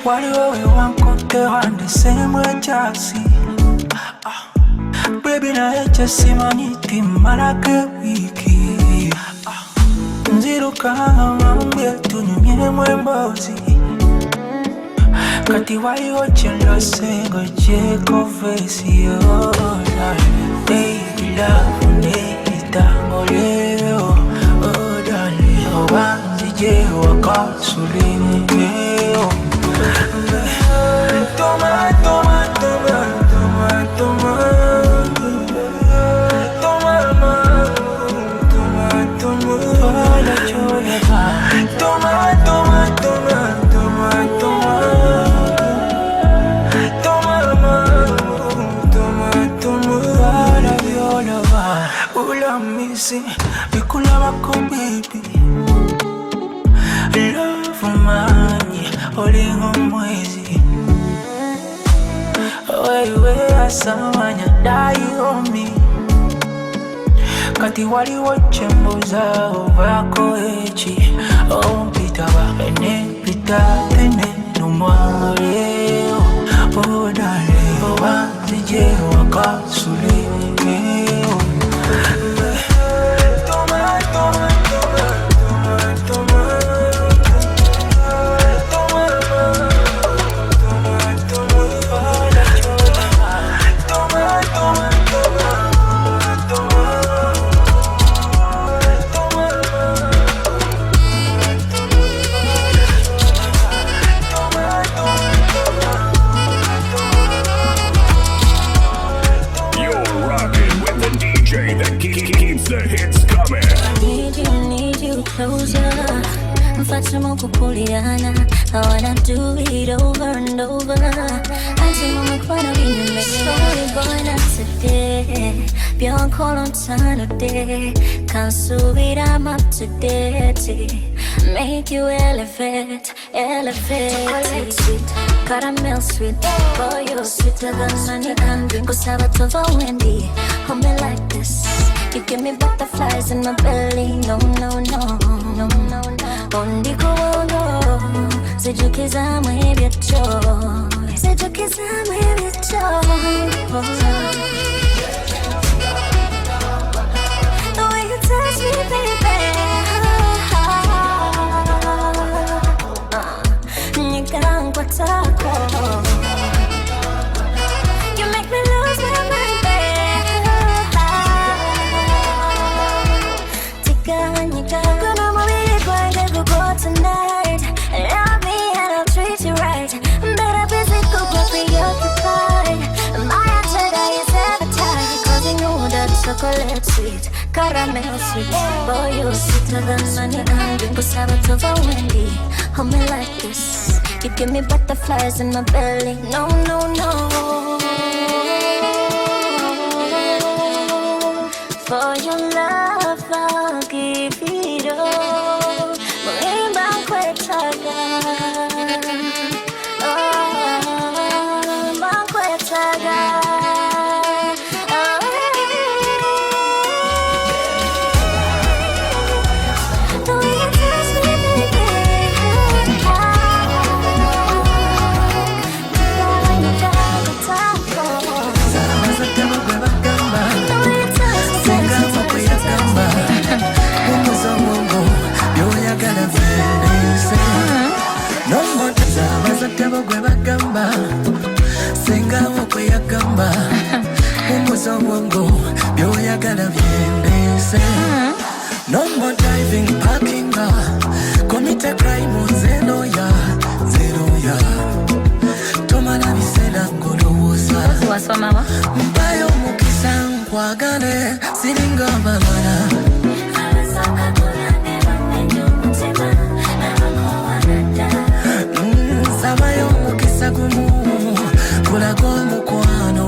waliwo wewankotewa ndesemwe jasi baby naye kyesimanyi timmalako wiiki nziruka mambye tunyumyemu emboozi kati waliwo kyendose ng'ogyeko feesi yo baby love neeta ngoleewo odali oba nzije wakasulireyo toma toma toma toma toma bikulabako baby love manyi olinga omwezi wewe asamanya die on me kati waliwo kyembuza ovaako eki ompitaba enempita tene numwaleo odale oba nzije wakasulireyo I wanna do it over and over. I think I'm gonna be the next story going on today. Beyond call on time today. Can't subir, I'm up to date. Make you elevate, elevate. Chocolate sweet, caramel sweet. Boy, you're sweeter than honey and drink. Cause I was over Wendy. Hold me like this. You give me butterflies in my belly. No, no, no, no, no, no. Sejukiza mwebyecho Sejukiza mwebyecho The way you touch me, baby Nyikankwatako You make me lose my mind, baby Tika, nika Kuna mwili kwa ndevu kwa tonight Love me and I'll treat you right. Better busy cook or preoccupied. My agenda is appetite. Cause you know that chocolate sweet, caramel sweet. Boy, you're sweeter than honey and drink. Cause I was over Wendy. Hold me like this. You give me butterflies in my belly. No, no, no. For your love, I'll give it all. No more driving, parking commit a crime, zero ya Tomana bisela ngolowoza Mbayo mukisa nkwagane siringa balwana Sabayo mukisa gumu kulago mukwano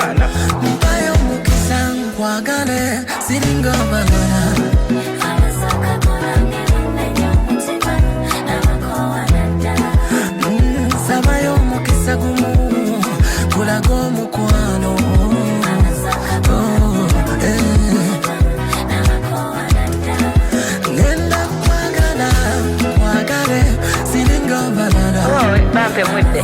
Mpayo mukisa nkwagale siringa balona Sabayo mukisa gumu kulago mukwano Nenda kwagale siringa balona Bampe mwede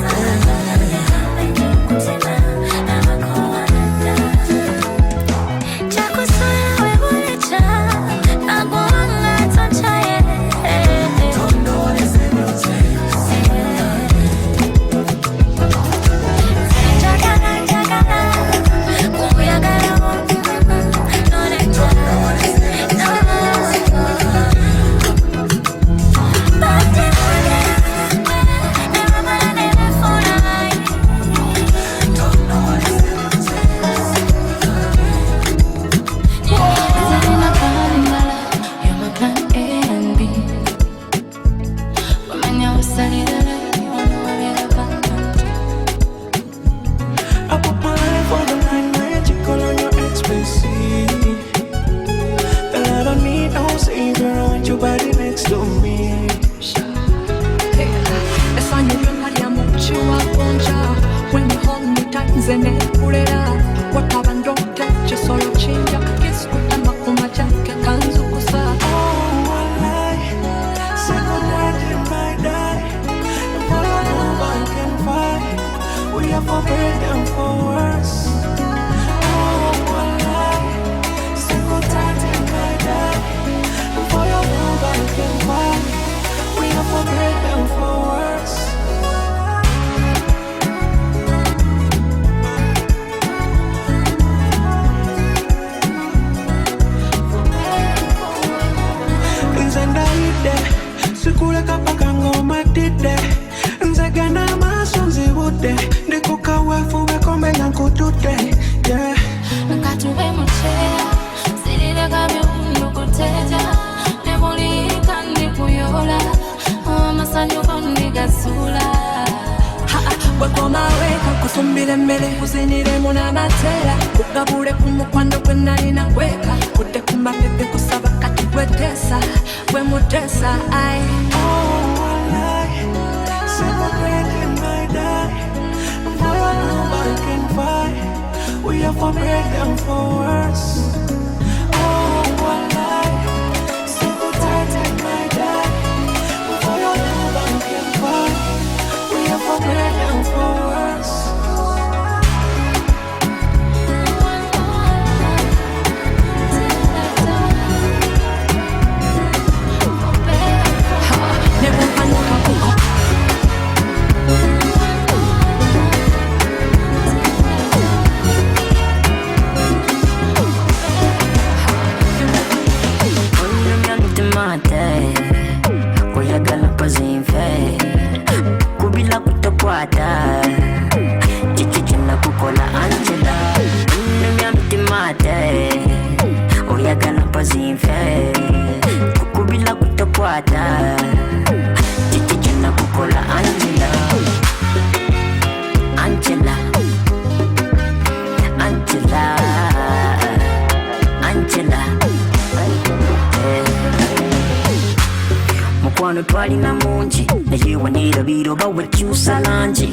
Mukwano twalina mungi naye wanera biro bawekyusa langi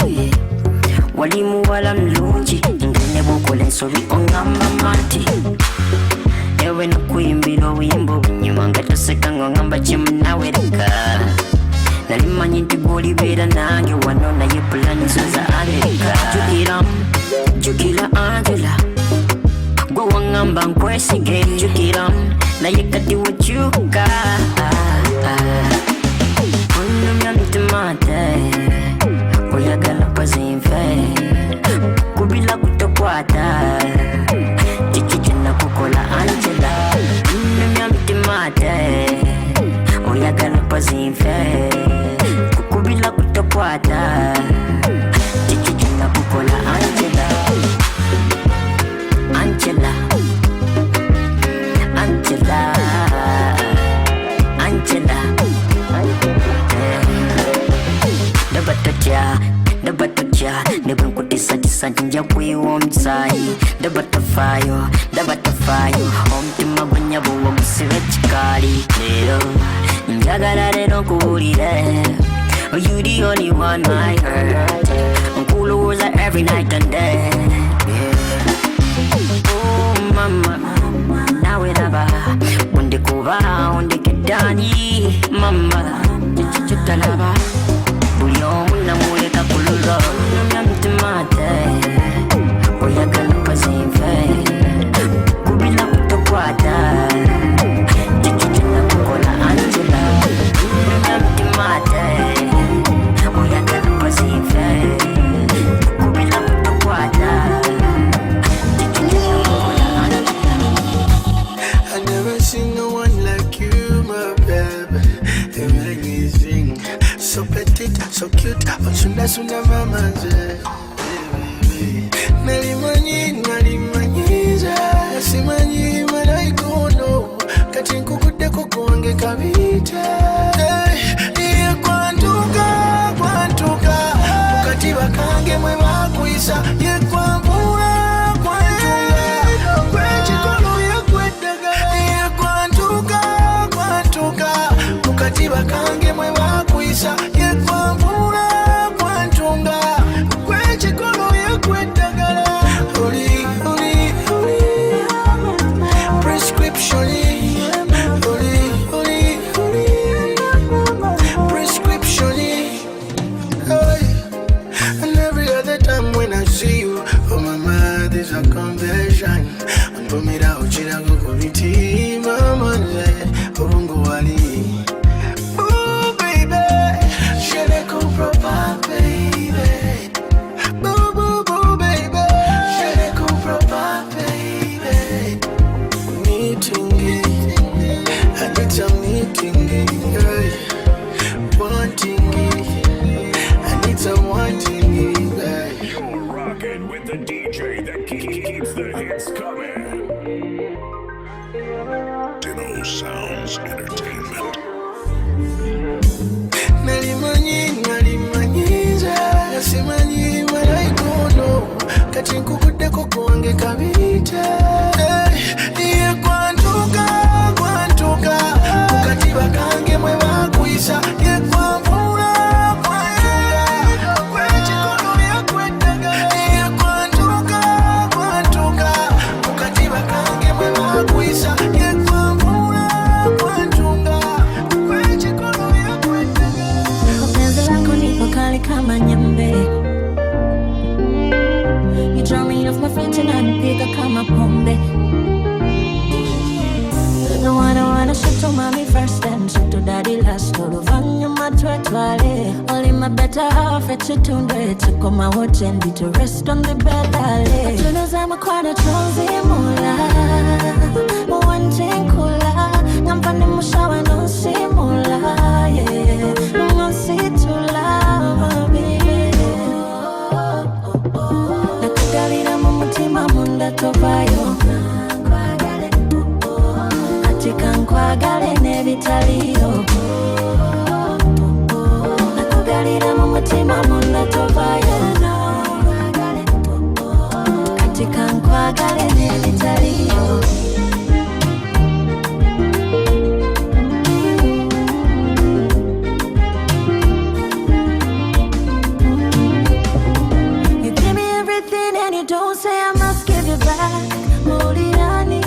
wali muwala mulungi ngene bwokola ensobi ongamba manti ewe nakuyimbira obuyimba obunyuma nga toseka ng'ongamba kimunawereka nalimanyi nti gw'olibeera nange wano naye pulani zo za Amerika jukira Angela gwe wangamba nkwesige jukira naye kati wekyuka onnumya mitima ate oyagala pazinfe kubila kutokwata kiki kyenakukola Angela onnumya mitima ate oyagala pazinfe kubila kutokwata kiki kyenakukola Angela Santinja kwe womsai the butterfly omutima gwennyabo ogusibe kikali leero njagala leero nkuwulire you the only one I heard nkulowooza every night and day oh mama nawe laba undikuba undikiddani mama kitalaba buli omu namuleka kululwa omutima ate oyagala kazinve kubila kutokwata chichichina kukola Angela omutima ate oyagala kazinve kubila kutokwata chichichina kukola Angela. I never seen no one like you, my baby. Amazing, so petite, so cute. Osunda sunda mama je. Nalimanyiza, simanyi malaikono. Kati nkukude kukuwange kabita. Iye kwantuka, mukati bakange mwe bakwisa. Ye kwambula, kwechikolo ye kweddaga. Iye kwantuka, mukati bakange mwe bakwisa. Ye kwambula, kwechikolo ye kweddaga. Prescription. And every other time when I see you, oh mama, there's a conversion. And for me, that uchira go committee, mama, obungo wali. Oh baby, je ne comprends pas, baby. Boo, baby, je ne comprends pas, baby. Meeting it, and it's a meeting it, wanting it, and it's a wanting it. You're rocking with the DJ that keeps the hits coming. Dino Sounds Entertainment. Nalimanyiza, simanyi malaikono. Kati nkukude kukuwange kabita. Iye kwantuka, mukati bakange mwe bakwisa. Ye kwambula, kwechikolo ye kweddaga. Iye kwantuka, mukati bakange mwe bakwisa. Ye kwambula, kwechikolo ye kweddaga. Penzi lako liko kali kama nyembe. You draw me off my feet and unanipiga kama pombe. No, I don't wanna shit to mommy first then shit to daddy last. Oluvanyuma twetwale all in my better half ekitunde tukoma wotendi to rest on the bed dale. Tunuza makwano chonzi mula muwante nkula ngampane mushawa no simula yeah musitula baby nakugalira mu mutima munda tovayo kankwagale nebitaliyo nakugalira mu mutima munda tovayo kati kankwagale nebitaliyo. You give me everything and you don't say I must give you back. Muliani,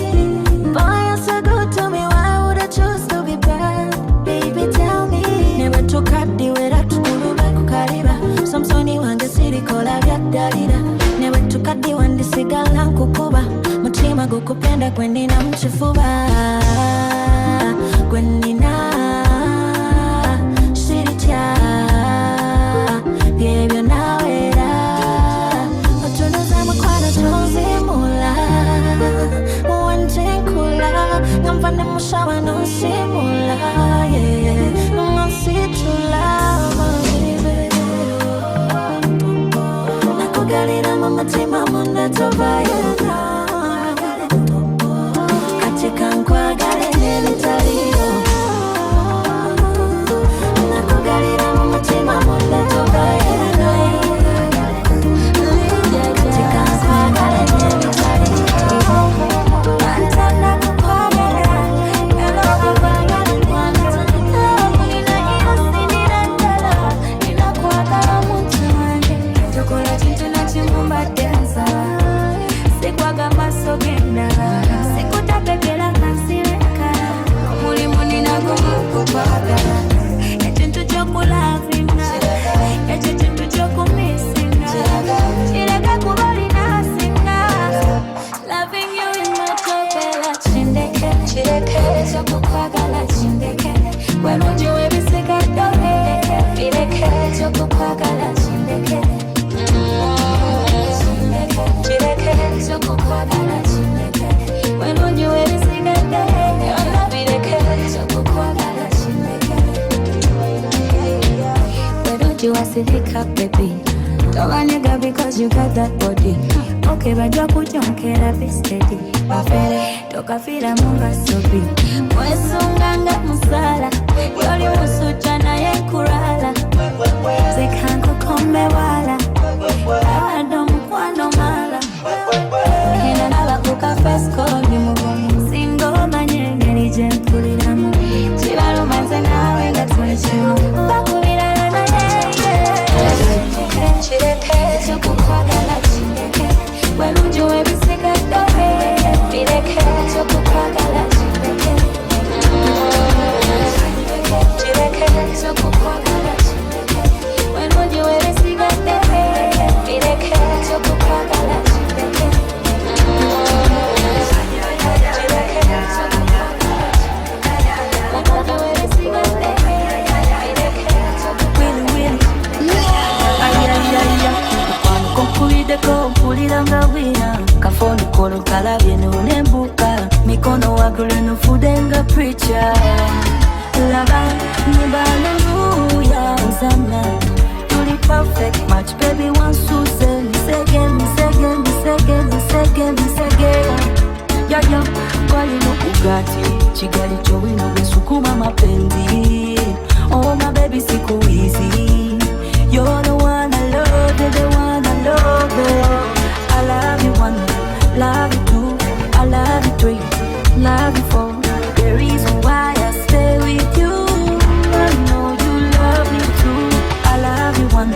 boy you're so good to me, why would I choose to be bad? Baby tell me, never took a deal with a tukuluba kukariba. Samsoni wange siri kola vyadalira. Never took a deal when the sigala kukuba. Mutima gukupenda kwenina mchifuba. Kwenina shiritia Byebyo nawera Otunuza makwano chonzi mula Muwante nkula Ngamvane mushawa no simula yeah Nositula baby Nakugalira mu mutima munda tovayo katika nkwagale nebitaliyo you asilika baby. Don't want nigga because you got that body. Okay, bajua kujonkera be steady. Bafere, toka fila munga sobi. Mwesunganga musala, yoli musucha na ye kurala. Zekango kome wala, abado mkwano mala. Hena nala kuka fesko, ni mugomi. Singo manyenge ni jempuliramu. Chibalo manze nawe nga tuwechimu. Bakulira na chireke, chokukwagala chireke. Wenujue bisika dohe, bireke, chokukwagala chireke. Chireke, chokukwagala chireke. Wenujue bisika dohe, bireke, chokukwagala chireke. Mpulira nga wina kafoni kono kalabye nunembuka mikono wagule nufude nga preacher laba nyumba haleluya uzana tuli perfect match baby wansuse misege yayo kwalino kugati chigali chowino besukuma mapenzi oh my baby siku easy you're the one I love, you're the one I love it. I love you one, love you two, I love you three, love you four. The reason why I stay with you, I know you love me too. I love you one,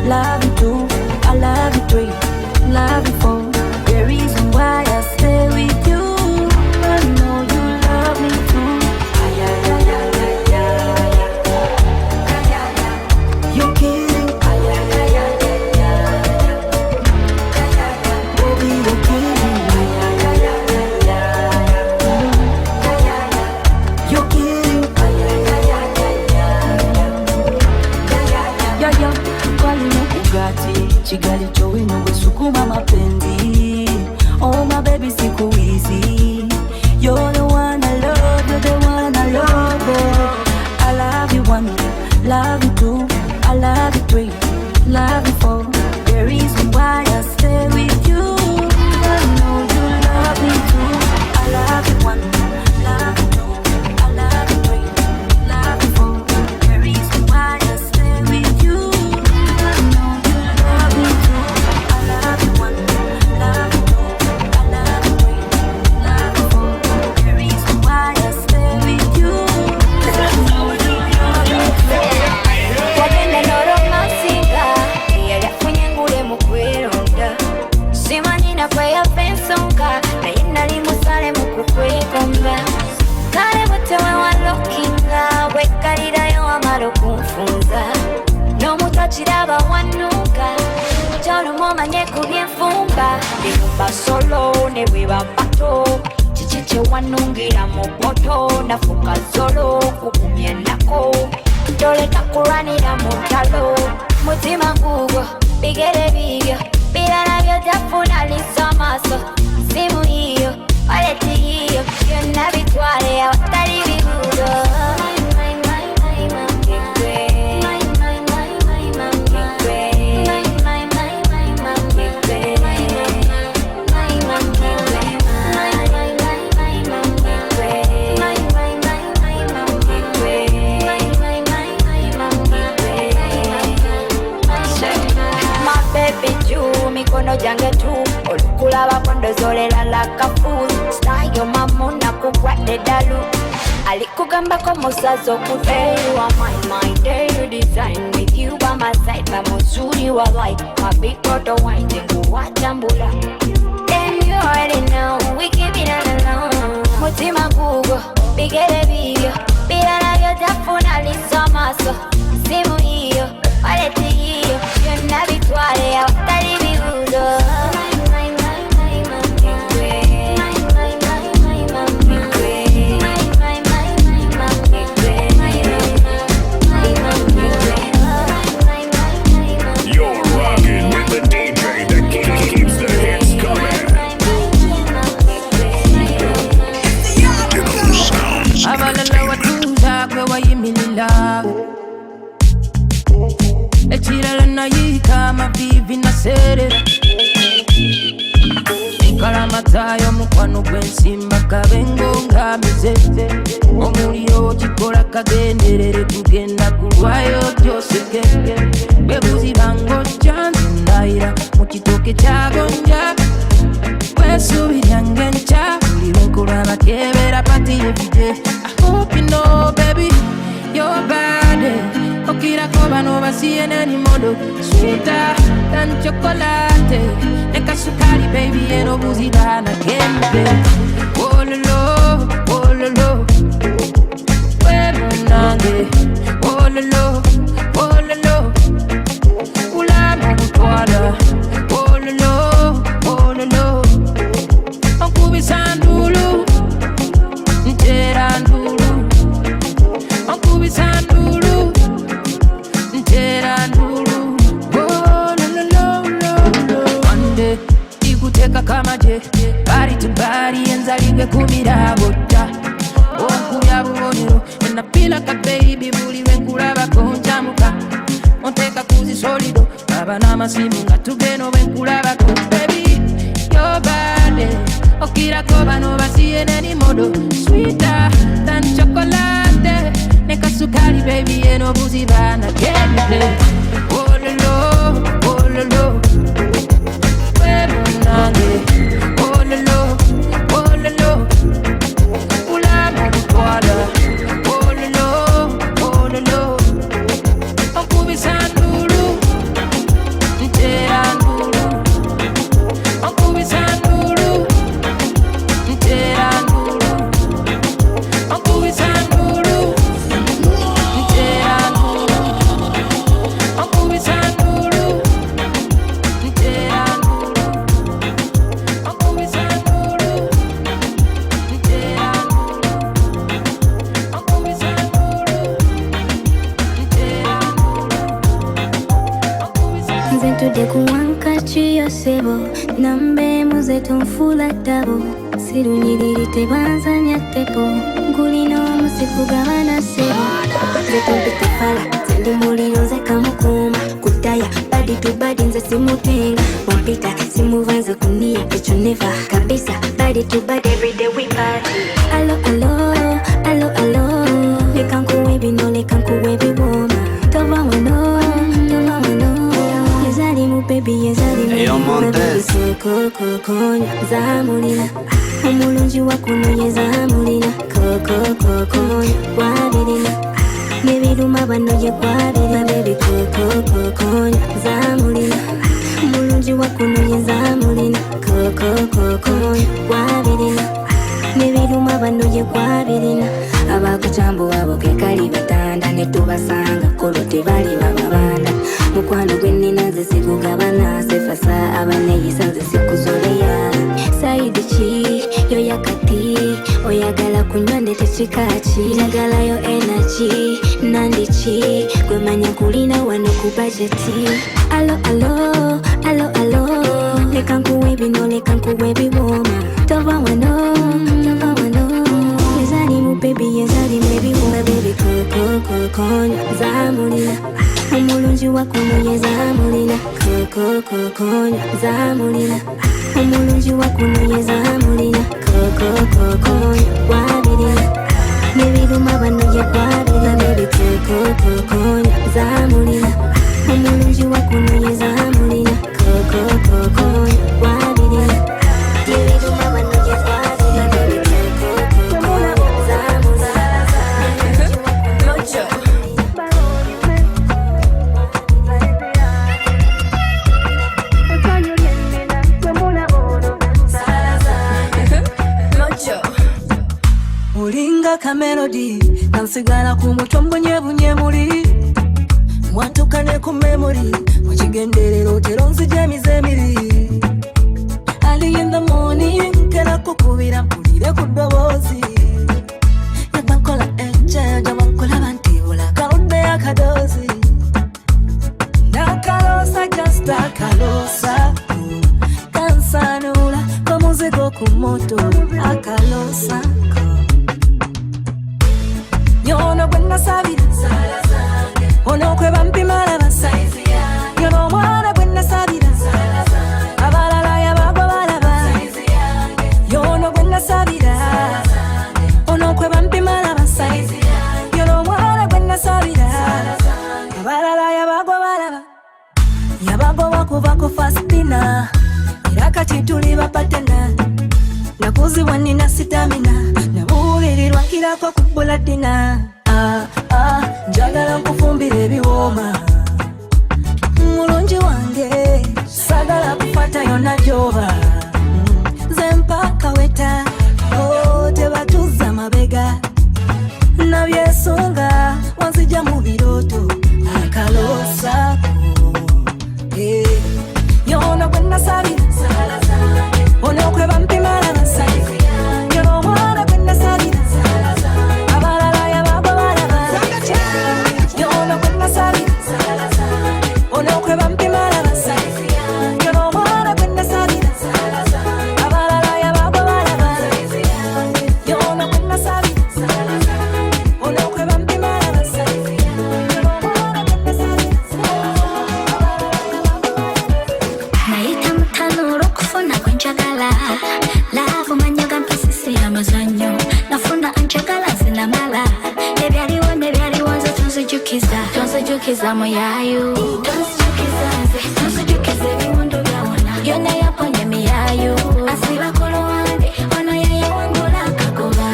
love you two, I love you three, love you four. The reason why I stay with you, I know you love me too. You kidding? Chigali chowino besukuma mapenzi. Oh my baby siku easy. You're the one I love, you're the one I love it. I love you one, love you two, I love you three, love you four. The reason why I stay with you, I know you love me too. I love you one, love you two, I love you three, love you four. The reason why I stay with you, I know you love me too. I love you one, love you two, I love you three, love you four. The reason why I stay with you, I know you love me too. Wagenda loro masinga, yali afunye ngule mukweronda. Simanyi na kwe ya fensonga, na inali musale mukukwekomba. Kale butewe walokinga, wekalirayo amalo kunfunza. N'omutachiraba wanuka, cholumo manye kubyenfumba. Ndinumba solo ne bweba pato, chichiche wanungira mupoto. Nafuka zolo kukumye nako, dole takuranira mutalo. Mutima gugo, bigere bigyo, bilala byo tafuna liso maso. Simu hiyo, waleti hiyo, byonna bitwale awatali bibudo. Mikono jange tu, olukulaba kondozolela la kafuzi. Style mamuna kugwade dalu, alikugamba ko musazo kude. You are my day, you design with you by my side. Mamuzuri wa light, mabikoto wine kuwatambula. And you already know, we keep it alone. Mutima gugo, bigere bigyo, bilala byo tafuna liso maso. Simu hiyo, waleti hiyo, byonna bitwale awatali bibudo. You're rocking with the DJ that keeps the hits coming. Abana na watunda kwe wayimilila Echirala na yika mavivi na sere Nkalamatayo mukwano gwensimba kabengo nga mizeze Omuliro chikola kagenderere kugenda kulwayo byose genge Bebuzi bango chanzundaira mukitoke chagonja Wesubirya ngencha uliwe nkulaba kebera pati everyday I hope you know baby you're bad Okira koba no basiye nani modo Sweeter than chocolate Neka sukari baby eno buzi bana kembe Oh lolo, oh lolo Webo nange Oh lolo, oh lolo Ulama kutwala Oh lolo, oh lolo Onkubi sandulu Ntera ndulu Onkubi sandulu Ntera ndulu Oh lolo One day Ikuteka kama je Body to body Enzaliwe kumirabota Okuya bubonero Enapila ka baby Buli wenkulaba konjamuka Onteka kuzi solido Baba na masimu nga tugeno wenkulaba ko baby Your body Okira koba no basiye neni modo Sweeter than chocolate Neka sukari baby eno buzi bana kende Oh lolo, oh lolo Webo nange Oh lolo, oh lolo Ulama kutwala Oh lolo, oh lolo Onkubi sandulu Ntera ndulu Onkubi sandulu Ntera ndulu Onkubi sandulu Ntera ndulu Onkubi sandulu Ntera ndulu Onkubi sandulu Ntera ndulu Onkubi sandulu Ntera Nze ntudde ku wankachi yosebo nambe muzeto nfula ttabo sirunyiriri tebanzanya ttepo nkulina omusiku gabana sebo nze tumpita fala nze ndi muliro nze kamukuuma kudaya badi tu badi nze simutenga wampita simuva nze kuniya ekyo neva kabisa badi tu badi everyday we party alo alo alo alo leka nkuwe bino leka nkuwe biwoma tova wano tova wano yazali mu baby yazali mu baby kokokonya zamulina omulungi wakuno yezamulina kokokonya wabirina nebiruma bano ye kwabirina baby kokokonya zamulina omulungi wakuno yezamulina kokokonya wabirina nebiruma bano ye kwabirina abakucambu abo kekali batanda netubasanga kolo tebali bababanda mukwano gwenina nze sikugabana sefasa abaneyisa nze sikuzoleya saidi ki yoyakati oyagala kunywa ndete kikaki njagalayo energy nandiki gwemanya kulina wano ku bajeti alo alo alo alo leka nkuwe bino leka nkuwe biwoma tova wano tova wano yazali mu baby yazali mu biwoma baby kokokonya zamulina omulungi wakuno yezamulina kokokonya zamulina omulungi wakuno yezamulina kokokonya wabirina nebiruma bano ye kwabirina baby kokokonya zamulina omulungi wakuno yezamulina kokokonya wabirina nebiruma bano ye kwabirina baby kokokonya zamulina Mojo Ulinga ka melody nansigala ku mutwe mbunye muli mwatukane ku memory mukigenderero tero nzijemize emiri early in the morning kera kukubira mpulire ku ddoboozi yabankola enjaja bankola bantibula kaludde akadozi nakalosa just akalosa kansanula bamuzigo ku moto akalosa Yono bwena sabira ono kwe bampimala basaizi yabago balaba yabagoba kuva ku fastina era kati tuli bapatena nakuzibwa nina sitamina nabuulirirwa kirako kubbula dina njagala nkufumbira ebiwooma mulungi wange sagala kufata yonna gyoba nze mpaka weta tebatuza mabega nabyesunga wanzija mu birooto akaloosako yona gwe nasabira onokweba mpimala nasabira yono omwana gwe nasabira abalala yabago balaba yona gwe nasabira onokweba mpimala nasabira yono omwana gwe nasabira abalala yabago balaba yona gwe nasabira onokweba mpimala nasabira yono omwana gwe nasabira nayita mutano olw'okufuna gwe njagala laavu manyoga mpasisi y'amazanyo nafuna anjagala zinamala ebyaliwo nebyaliwo nze tonzijukiza muyayo tonzijukiza ebiwundu byawona yonna yaponye miyayo asiba ku luwande ono yeyawangula akagoba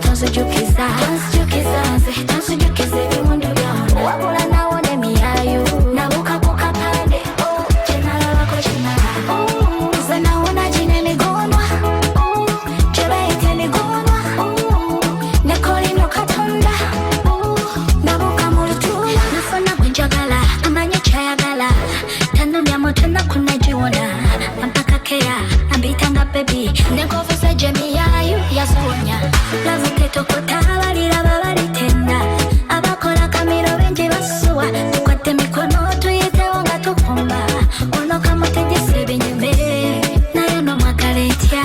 tonzijukiza ebiwundu byawona wabula nawona miyayo nabuka ku kapande kyenalabako kinala nze nawona kino emigonwa kyebayita emigonwa nekolino katonda nabuka mu lutuula nafuna gwe njagala amanye kyayagala tanumya mutona kunagiwona ampakakeya ambitanga bebi nekovuza jemiyayo yasonya lavuketokota abalira babalitenda abakola kamiro bengi basuwa tukwate mikono tuyitewo nga tukumba ono kamutegesa ebinyume naye nomwagaletya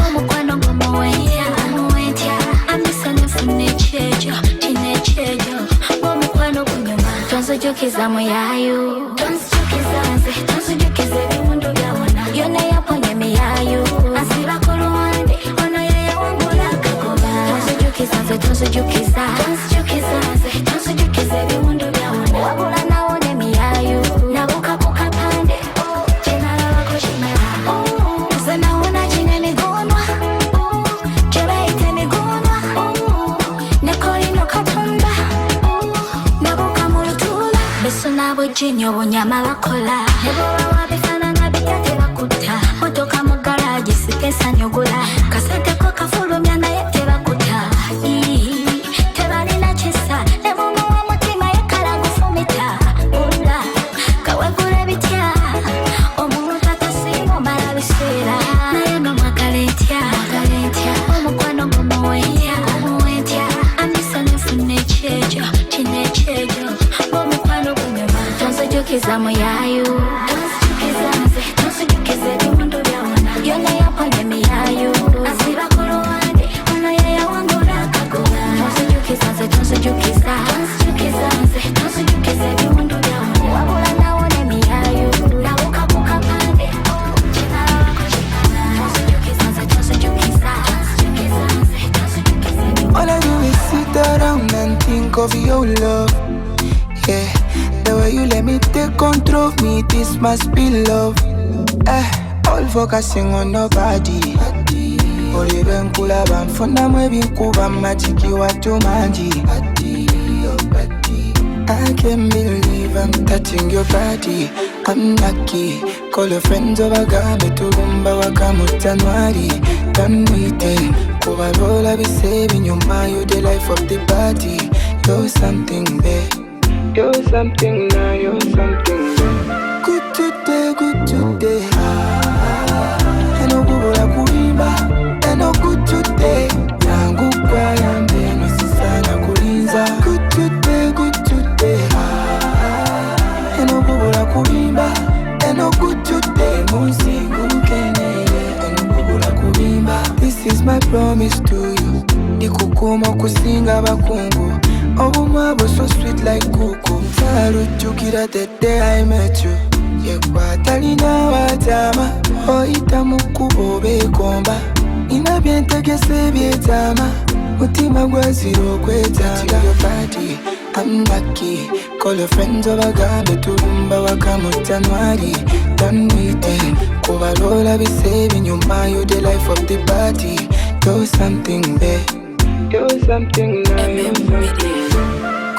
omukwano gumuwentya amisanyufu nekyejo kinekyejo omukwano gunyuma tonzijukiza muyayo tonzijukiza ebiwundu byawona yonna yaponye miyayo asiba ku luwande ono yeyawangula akagoba tonzijukiza ebiwundu byawona wabula nawona emiyayo nabuka ku kapande kyenalabako kimala nze nawona kino emigonwa kyebayita emigonwa nekolino katonda nabuka mu lutuula besuna bwejjinyo obunyama bakola nebwoba wabifaanana bitate bakutta motoka mu garaji sikesanyugula kasenteko kafulumya naye tebakuta tebalina kisa nebumu wa mutima yekala gufumita ula kawegula bitya omuntu atasiimu mala biseera naye nomwagaletya omukwano gumuwentya amisanyufu nekyejo kinekyejo omukwano gunyuma tonzijukiza muyayo tonzijukiza ebiwundu byawona yonna yaponye miyayo asiba ku luwande ono yeyawangula akagoba tonzijukiza ebiwundu byawona wabula nawona emiyayo nabuka ku kapande kyenalabako kimala tonzijukiza All I do is sit around and think of your love. Yeah, the way you let me take control of me, this must be love. All focusing on nobody. Oli benkula banfuna mwebinkuba matiki watu manji. I can't believe I'm touching your body. I'm lucky. Call your friends over game tugumba wakamutanwari. Done waiting. Kubarola be saving your mind. You the life of the party. You're something, babe. You're something now. You're something, babe. Good today. Eno kubula kuimba. Eno good today. Nangu kwa yambe nisisana kulinza. Good today. Eno kubula kuimba. Eno good today. Musingu keneye. Eno kubula kuimba. This is my promise to you. Nikukuma kusinga bakungu. Obumwabo so sweet like kuku. Salujukira the day I met you. Yekwatalina watama. Oita mukubo bekomba. Inabyentegese byetama. Mutima gwaziro kwetanga. Your body, I'm lucky. Call your friends over Gabe to Rumba Wakamo January. Done with them. Overall, be saving your mind. You the life of the party. Do something, babe. Do something nice.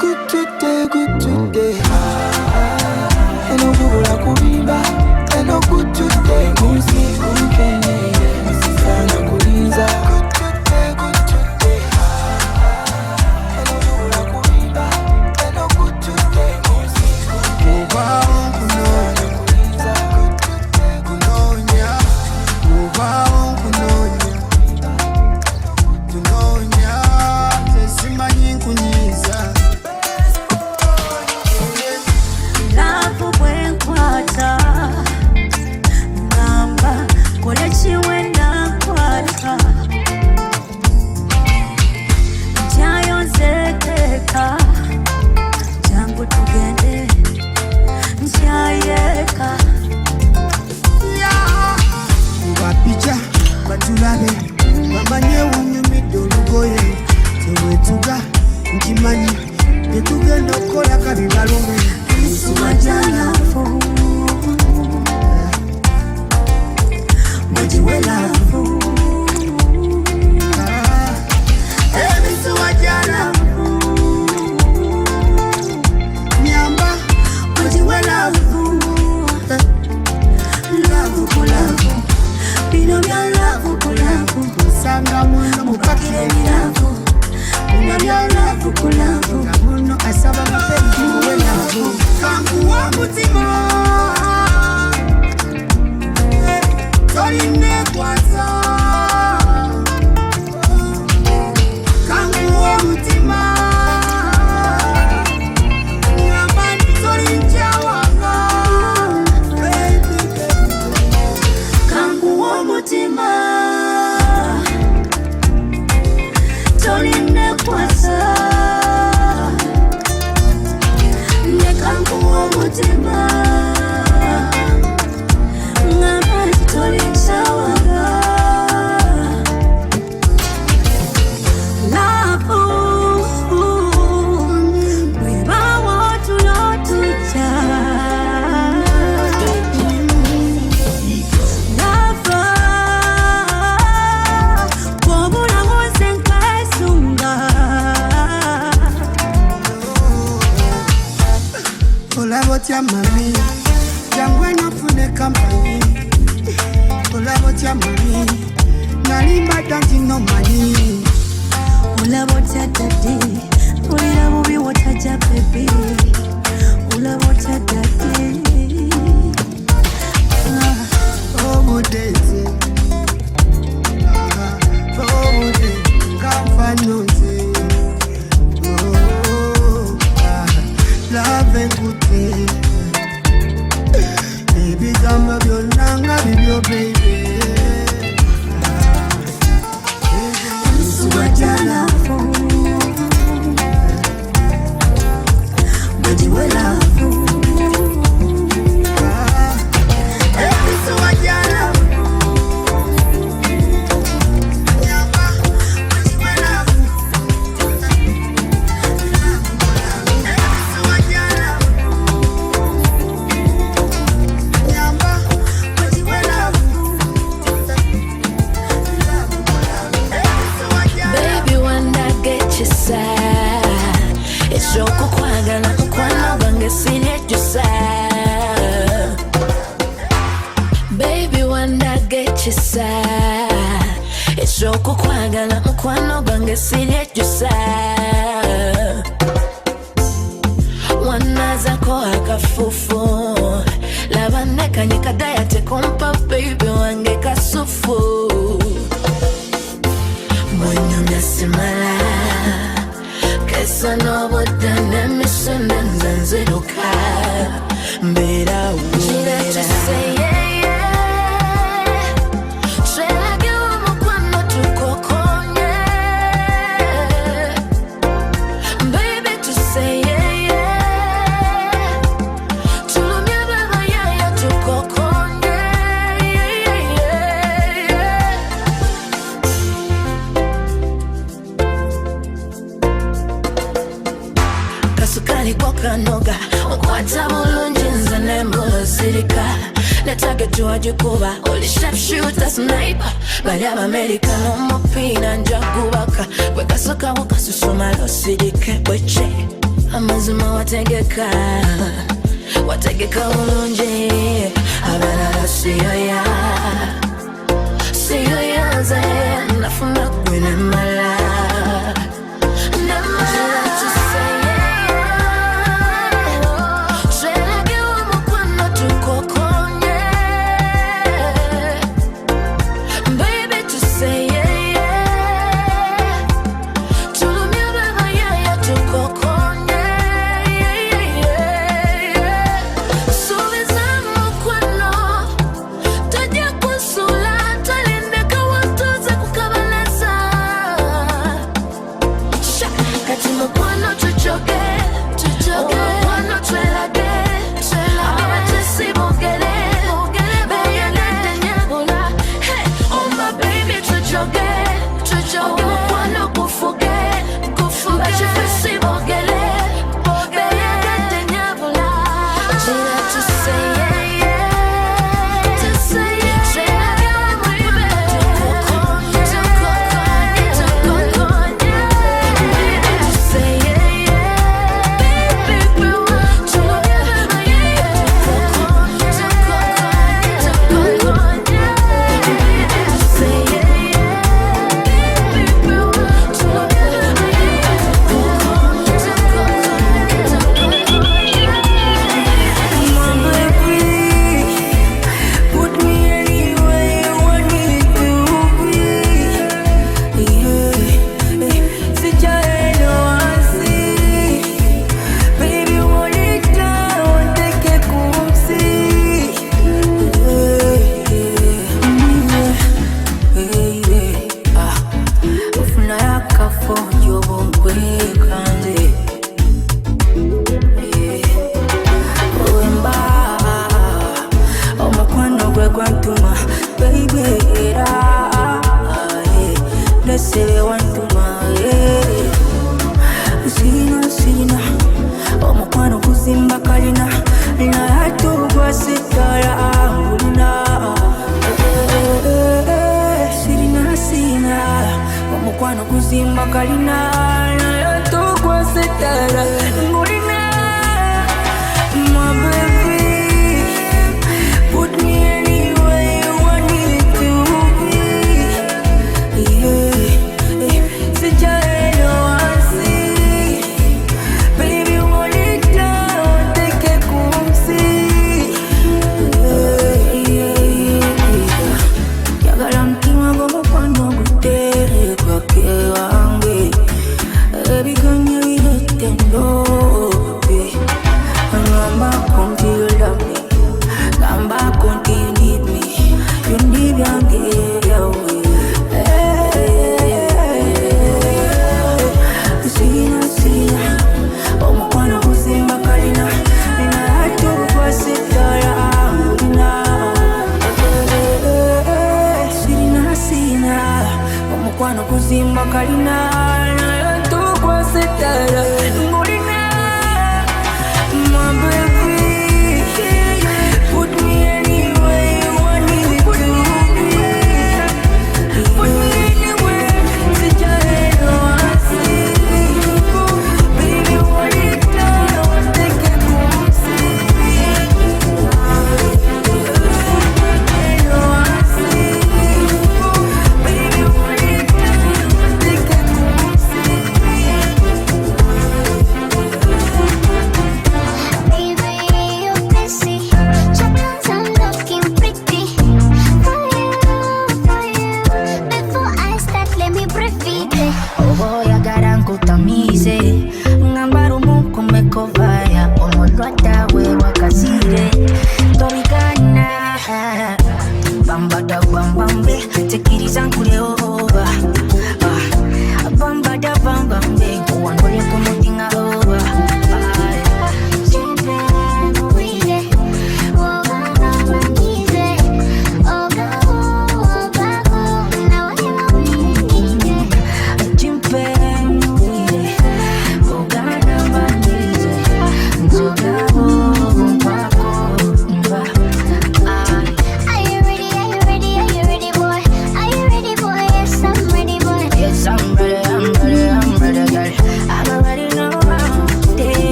Good today, good today. I know who will Kubiba. I know good today. Musi Kukenye. Musifana Kuliza. Good today, good today. I know who will Kubiba. I know good today. Musi Kukenye. Kasukari boka noga tuwajikuba Oli sharpshooter sniper Bali Americano mopina njagubaka Wekasoka wakasusuma losidike Bweche amazima wategeka Wategeka ulunje Abelala siyoya Siyoya ze Nafuna kwene mala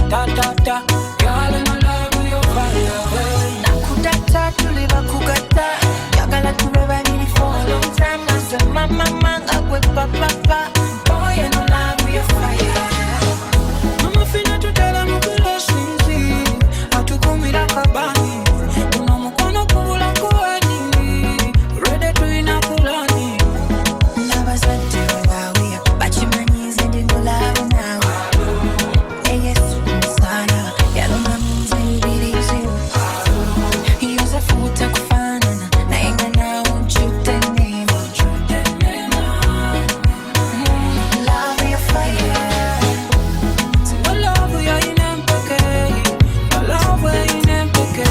ta. Girl, I'm in love with your fire. Nakudata, tuliva kugata. Yagala kureba nini for a long time. Nasa mama, agwe papa. Boy, I'm in love with your fire. Mama fina tutala mukula sinzi. Atukumira kabani. Unamukono kubula kuwani. Ready to inakulani. Nabazate wawiya. Bachimanyize ndingulawe nawe. Yesu sana. Yalonga mwize ibirizi. Yuza futa kufanana. Na inga na unchute nemo. Love your fire. Single love ya inempeke. Love ya inempeke.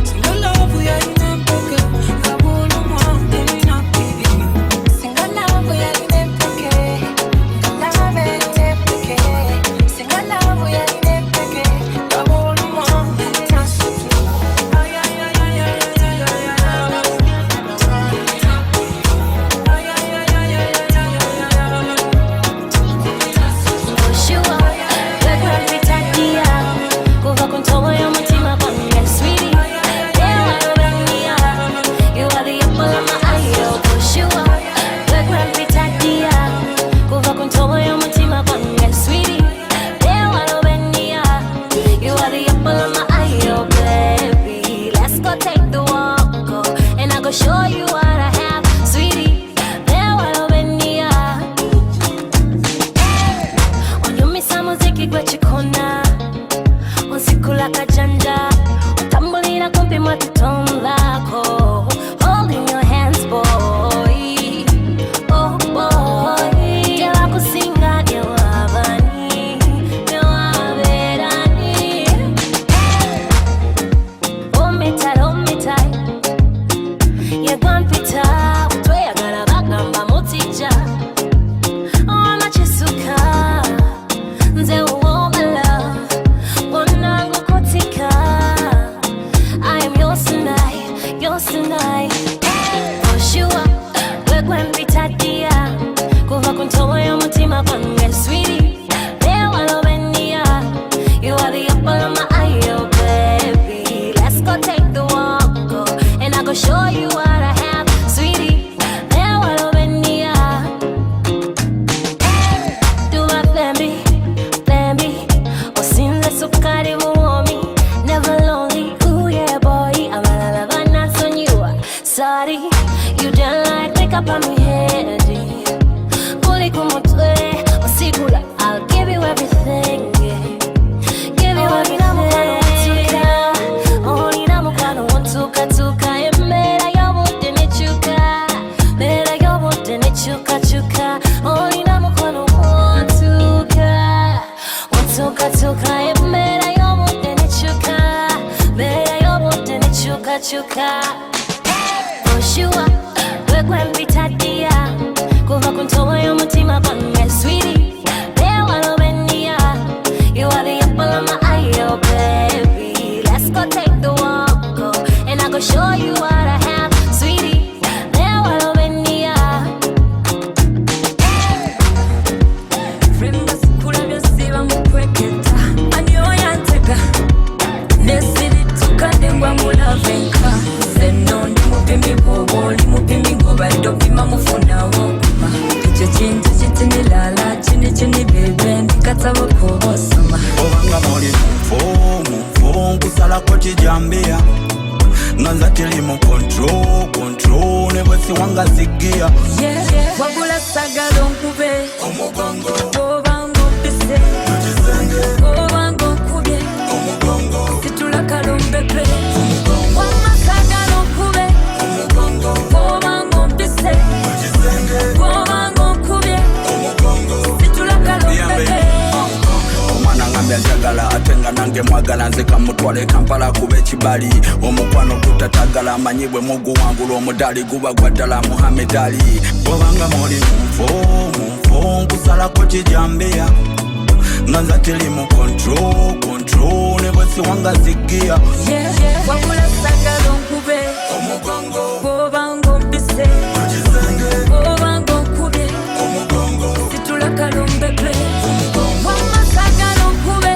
Single love ya inempeke. Kabulu mwande minapili. Single love ya inempeke. Love ya inempeke. Single love ya inempeke. Kabulu mwande minapili. Ay, ay, ay, ay, ay, ay, ay, ay, ay. Ay, ay, ay, ay, ay, ay, ay, ay. Joshua, wekwa mpitakia kuva kuntobo y'omutima gwange sweetie. Leo alobania, you are the apple of my eye. Joshua, wekwa mpitakia kuva kuntobo y'omutima gwange sweetie. Leo alobania, you are the apple of my eye. Oh baby, let's go take the walk, and I go show you what I have, sweetie. Leo alobania. Onyumisa muziki gwe kikona, onsikula kajanja, otambulira kumpi mu kitono lako, holding your hands boy, oh boy. Tebakusinga tewabani, tewaberani. Hold me tight, yegwampita, tweyagala bagamba mutija. Amachisuka, nze uwo my love, wanangu kotika. I am yours tonight, yours tonight. Joshua, wekwe mpitadia, kuva kuntobo y'omutima gwange sweetie. Leo alobania, you are the apple of my eye, oh baby. Let's go take the walk, and I go show you what I have, sweetie. Leo alobania. Do my plan B, osinze sukari muomi, never lonely, ooh yeah boy, abalala banasonyiwa, sorry, you don't like makeup on me head, kuli kumutwe, osigula, I'll give you everything, give you everything. Onina mukwano wantuka, emera y'obudde nekyuka, mera y'obudde nekyuka, onina mukwano wantuka, emera y'obudde nekyuka, mera y'obudde nekyuka. Joshua, wekwe mpitadia, kuva kuntobo y'omutima gwange sweetie. Leo alobania, you are the apple of my eye, oh baby. Let's go take the walk, and I go show you what I have, sweetie. Leo alobania. Friends sikula byosiba mukweketa anyoyanteka nesirituka ndengwa mulavenka zeno ndi mupimi bw'oba mupimi ng'obadde opima mufunawo okuma ekyo kintu kitinilala kini bebe ndikatabo kobosoma obanga muli mumfu nkusalako kijambia nga nza tili mu control ne bwesiwanga zigia wagula sagala onkube omugongo obanga ompise obanga onkubye situla kalombepe wamasagala onkube obanga ompise obanga onkubye situla kalombepe. omwana ngambe njagala ate nga nange mwagala nze kamutwale Kampala kuba ekibali omukwano gutatagala amanyi bwe muguwangula omudali guba gwa ddala Muhammad Ali. Obanga muli mumfu nkusalako kijambia nga nza tili mu control ne bwesiwanga zigia wagula sagala onkube omugongo obanga ompise obanga onkubye situla kalombepe wamasagala onkube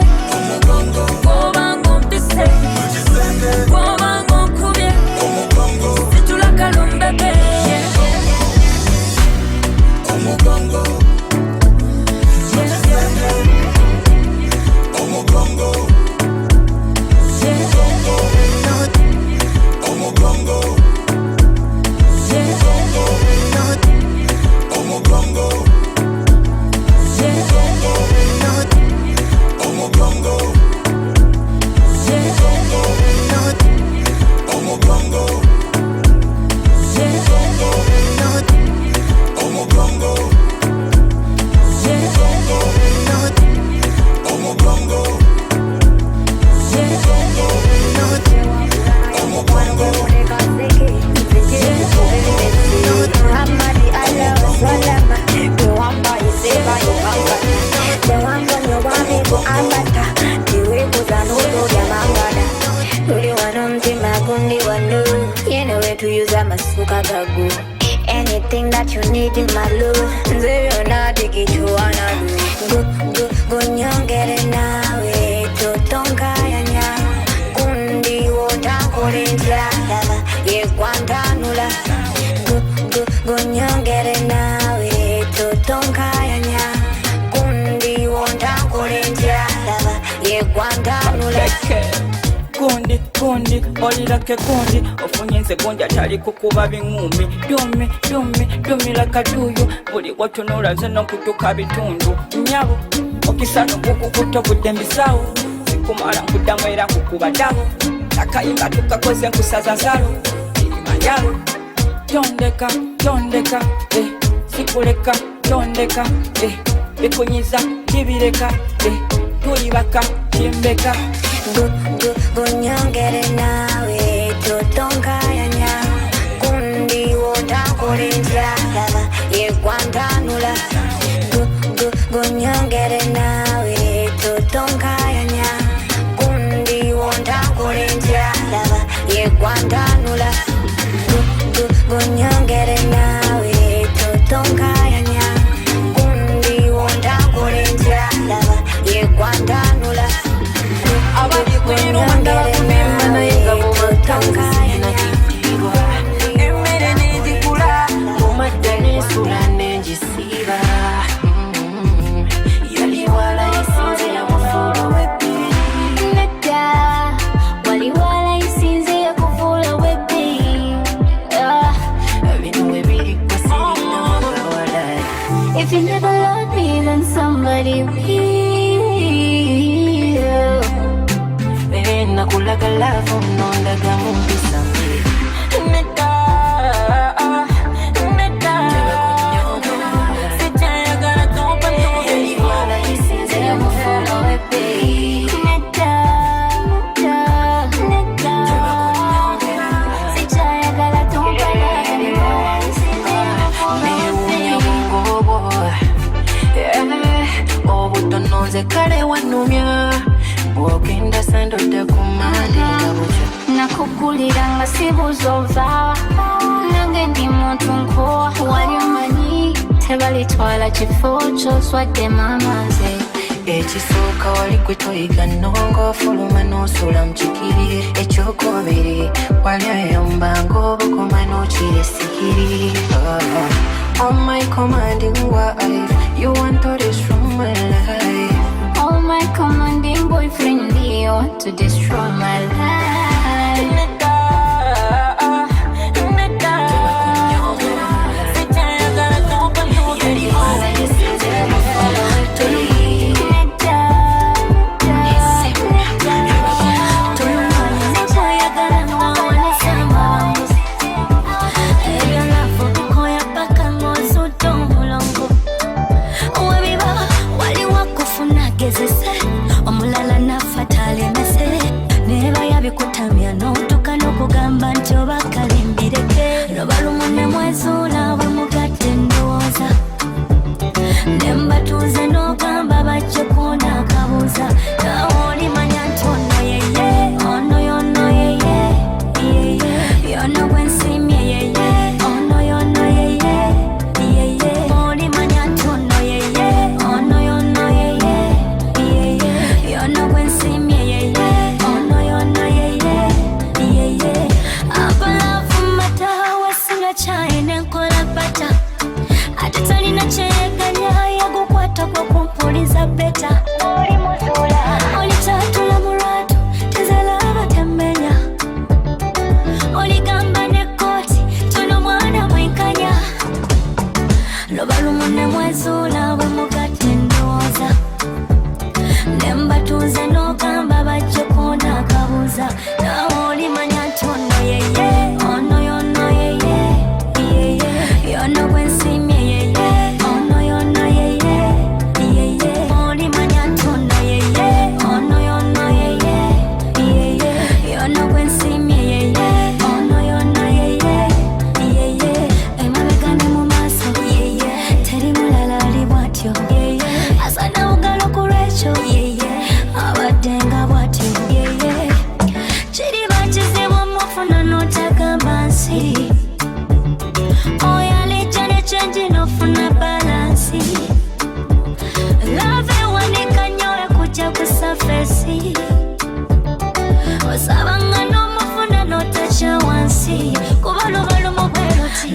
that you need in my love. Nze not take it to another. Go nyongere nawe totonga yanya. Kundi wotakolenja ye kwantanula. Go nyongere nawe totonga yanya. Kundi wotakolenja ye kwantanula. Kundi, olirake kundi ofunyenze gonja tali kukuba bingumi dumi lakaduyo buli watunula zino kutuka bitundu nyabo okisano kukukuto budembisawo sikumala nkudamu era kukuba dabo akayimba tukakoze nkusaza nsalo irimayalo tondeka sikuleka tondeka bikunyiza tibireka tulibaka timbeka Go nyongere nawe totonga yanya. Kundi wotakolenja ye kwantanula. Go nyongere nawe totonga yanya. Kundi wotakolenja ye kwantanula. Go nyongere nawe totonga yanya. Kundi wotakolenja ye kwantanula. Abali kwiru mandala kumema na yenga mumatanga Nakitirwa Emere nijikula Mumadane sura nenjisiba Yali wala isinze ya mufula wepi Neta wali wala isinze ya kufula wepi Bino webiri kwa siri na wala If you never love me then somebody will. Nakulaga love unondaga mumbisa Neta Sijayagala topa Yali wala isinze ya kufula wepi Sijayagala topa yali wala isinze ya kufula wepi Obutononze kale wanumya Bwogenda sandoda kumande yabuja Nakugulira nga sibuzova Nange ndi muntu nkowa wali omanyi tebalitwala kifo ky'oswadde mamaze Ekisooka wali gwe toyiga nnongo fuluma n'osula mu kikiri ekyokubiri wali ayomba ng'obukoma n'okira essikiri On my commanding wife you want all this from my life Oh my commanding boyfriend, you want to destroy my life. Neta Sijayagala topa Yali wala isinze ya kufula wepi Sijayagala nawe sema Ebyo nafu kukoya paka ng'ozudde omulongo Webiba wali wakufuna gezese omulala nafa talemese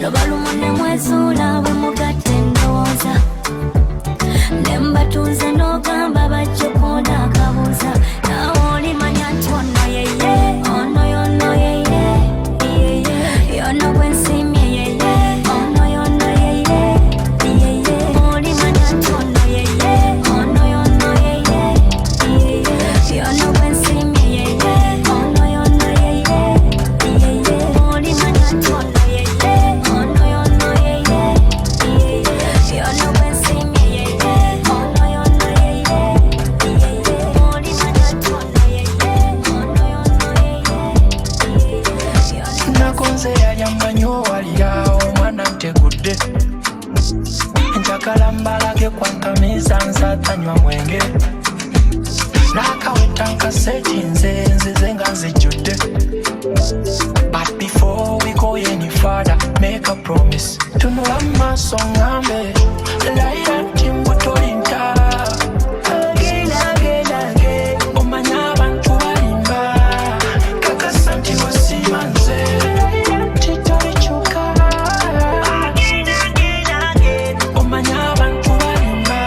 lubaluma ne mwezula bwe mugatte ndowooza ne mbatuuze n'ogamba bajja okunda akabuuza naawe olimanya nti ono yeye ono yono yeye yono bwe nsimye yeye ono yono yeye olimanya nti ono yeye ono yono yeye yono bwe nsimye yeye ono yono yeye olimanya nti ono yeye ono yono yeye yono bwe nsimye yeye ono yono yeye olimanya nti ono yeye ono yono yeye nakonze yali amanyi owalira omwana ntegudde njagala mbalage kwankamiza nzatanywa mwenge nakaweta nkaseti nzize nga nzijjudde. But before we go any further, make a promise. Tunula maaso ngambe laira nti mbutolinta again omanya abantu balimba kakasa nti wasimanze nti tolikyuka omanya abantu balimba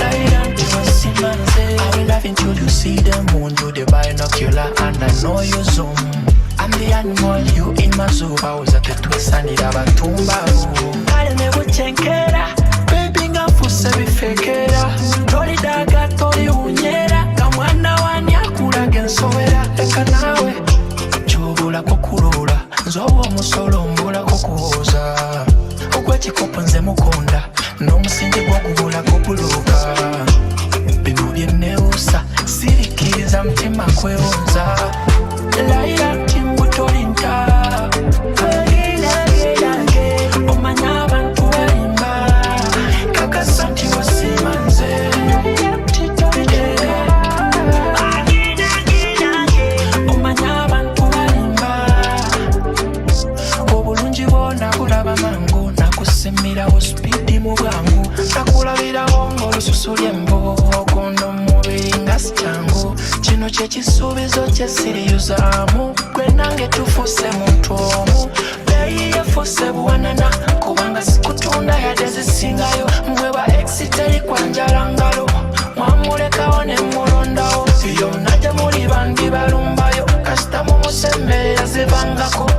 laira nti wasimanze. I will love until you see the moon through the binocular and I know you zoom. I'm the animal, you in my zoo. I was at the twist, I need a batumba. I never chenkera, baby, nga fuse bifekera. Tori daga, tori unyera. Kamwana wanya kura gensowera. Eka nawe, chobula kukurula. Nzowo musolo mbula kukuhoza. Ogwe chikopo nze mukunda. N'omusingi gw'okubula kupuluka. Bino byeneusa, sirikiriza mtima kwewunza. Laira timbutolinta omanya abantu balimba kakasa nti wasimanze omanya abantu balimba obulungi bwona bulaba mangu nakusimirawo spidi mu bwangu nakulabirawo ng'olususu ly'embo ogondo mubiri nga sikyangu kino kyekisuubizo kyesiriyuzaamu gwe nange tufuuse muntu omu beeyi yafuuse buwanana kubanga sikutunda yadde zisingayo mweba exiteri kwanjala ngalo mwamulekawo ne mulondawo yonna gye muli bandi balumbayo kasita mumusembeera zibangako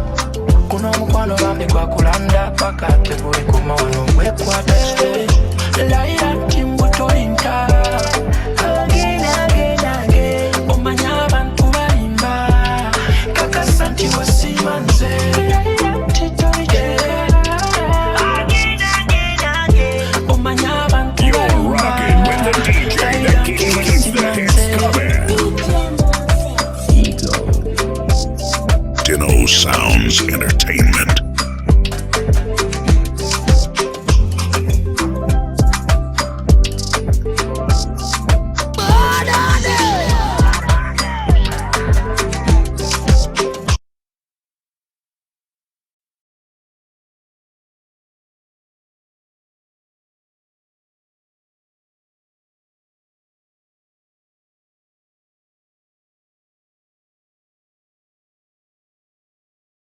kuno omukwano bambi gwakulanda paka teguli kumawano gwekwata laira nti mbutolinta omanya abantu balimba kakasa nti wasimanze omanya abantu You're rocking with the DJ that keeps the hits coming. Dino Sounds Entertainment.